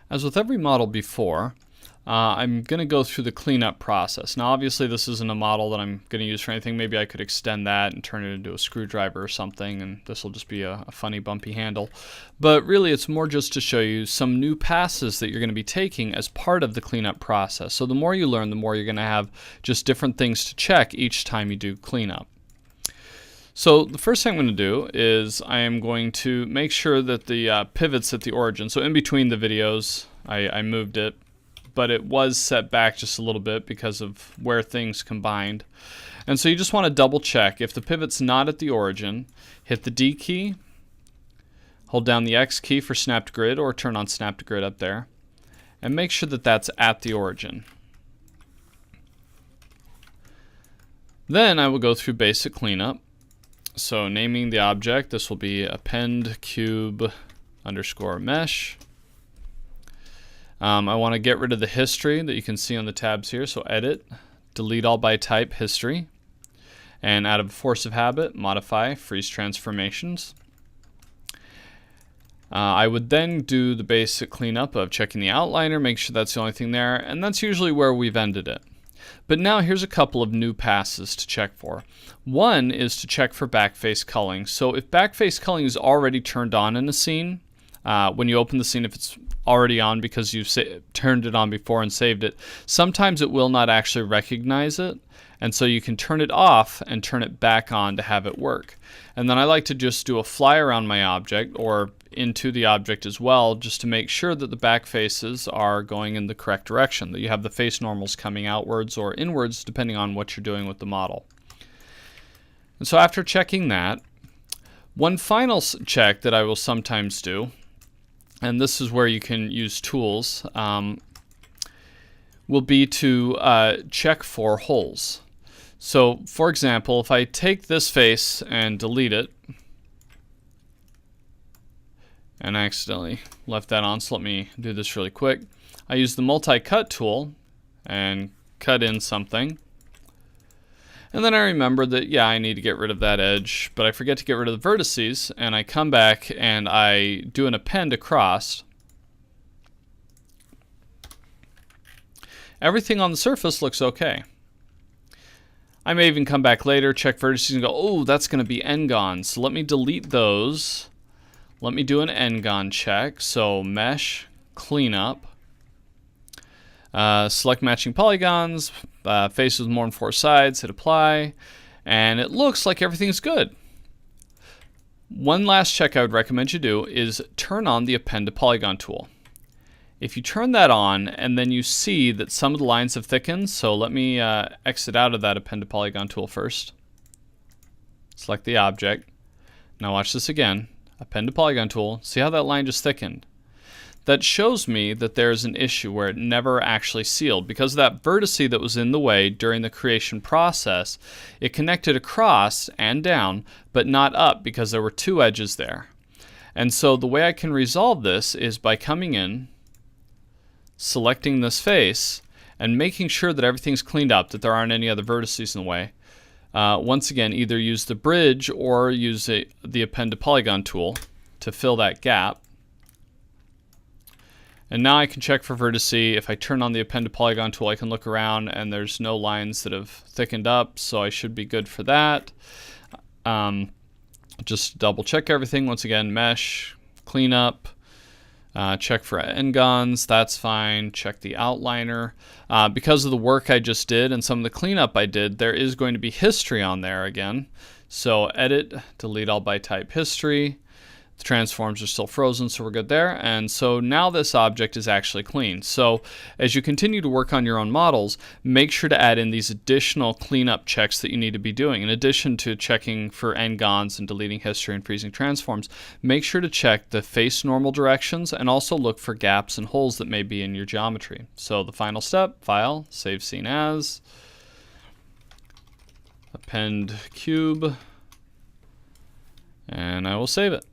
As with every model before, I'm going to go through the cleanup process. Now obviously this isn't a model that I'm going to use for anything. Maybe I could extend that and turn it into a screwdriver or something, and this will just be a funny bumpy handle. But really it's more just to show you some new passes that you're going to be taking as part of the cleanup process. So the more you learn, the more you're going to have just different things to check each time you do cleanup. So the first thing I'm going to do is I am going to make sure that the pivot's at the origin. So in between the videos I moved it, but it was set back just a little bit because of where things combined. And so you just want to double check. If the pivot's not at the origin, hit the D key, hold down the X key for snap to grid or turn on snap to grid up there, and make sure that that's at the origin. Then I will go through basic cleanup. So naming the object, this will be append cube underscore mesh. I want to get rid of the history that you can see on the tabs here. So edit, delete all by type history, and out of force of habit, modify freeze transformations. I would then do the basic cleanup of checking the outliner, make sure that's the only thing there, and that's usually where we've ended it. But now here's a couple of new passes to check for. One is to check for backface culling. So if backface culling is already turned on in a scene, when you open the scene, if it's already on because you've turned it on before and saved it, sometimes it will not actually recognize it, and so you can turn it off and turn it back on to have it work. And then I like to just do a fly around my object or into the object as well, just to make sure that the back faces are going in the correct direction, that you have the face normals coming outwards or inwards depending on what you're doing with the model. And so after checking that, one final check that I will sometimes do, and this is where you can use tools, will be to check for holes. So for example, if I take this face and delete it, and I accidentally left that on, so let me do this really quick. I use the multi-cut tool and cut in something. And then I remember that, yeah, I need to get rid of that edge, but I forget to get rid of the vertices, and I come back and I do an append across. Everything on the surface looks okay. I may even come back later, check vertices, and go, oh, that's going to be n-gon. So let me delete those. Let me do an n-gon check. So mesh, cleanup, select matching polygons, faces with more than 4 sides, hit apply, and it looks like everything's good. One last check I would recommend you do is turn on the append to polygon tool. If you turn that on and then you see that some of the lines have thickened, so let me exit out of that append to polygon tool first. Select the object. Now watch this again. Append to polygon tool. See how that line just thickened? That shows me that there's an issue where it never actually sealed. Because of that vertice that was in the way during the creation process, it connected across and down, but not up because there were 2 edges there. And so the way I can resolve this is by coming in, selecting this face, and making sure that everything's cleaned up, that there aren't any other vertices in the way. Once again, either use the bridge or use the append to polygon tool to fill that gap. And now I can check for vertice. If I turn on the append to polygon tool, I can look around and there's no lines that have thickened up, so I should be good for that. Just double check everything. Once again, mesh, cleanup, check for n-gons, that's fine. Check the outliner. Because of the work I just did and some of the cleanup I did, there is going to be history on there again. So edit, delete all by type history. The transforms are still frozen, so we're good there. And so now this object is actually clean. So as you continue to work on your own models, make sure to add in these additional cleanup checks that you need to be doing. In addition to checking for n-gons and deleting history and freezing transforms, make sure to check the face normal directions and also look for gaps and holes that may be in your geometry. So the final step, File, Save Scene As, Append Cube, and I will save it.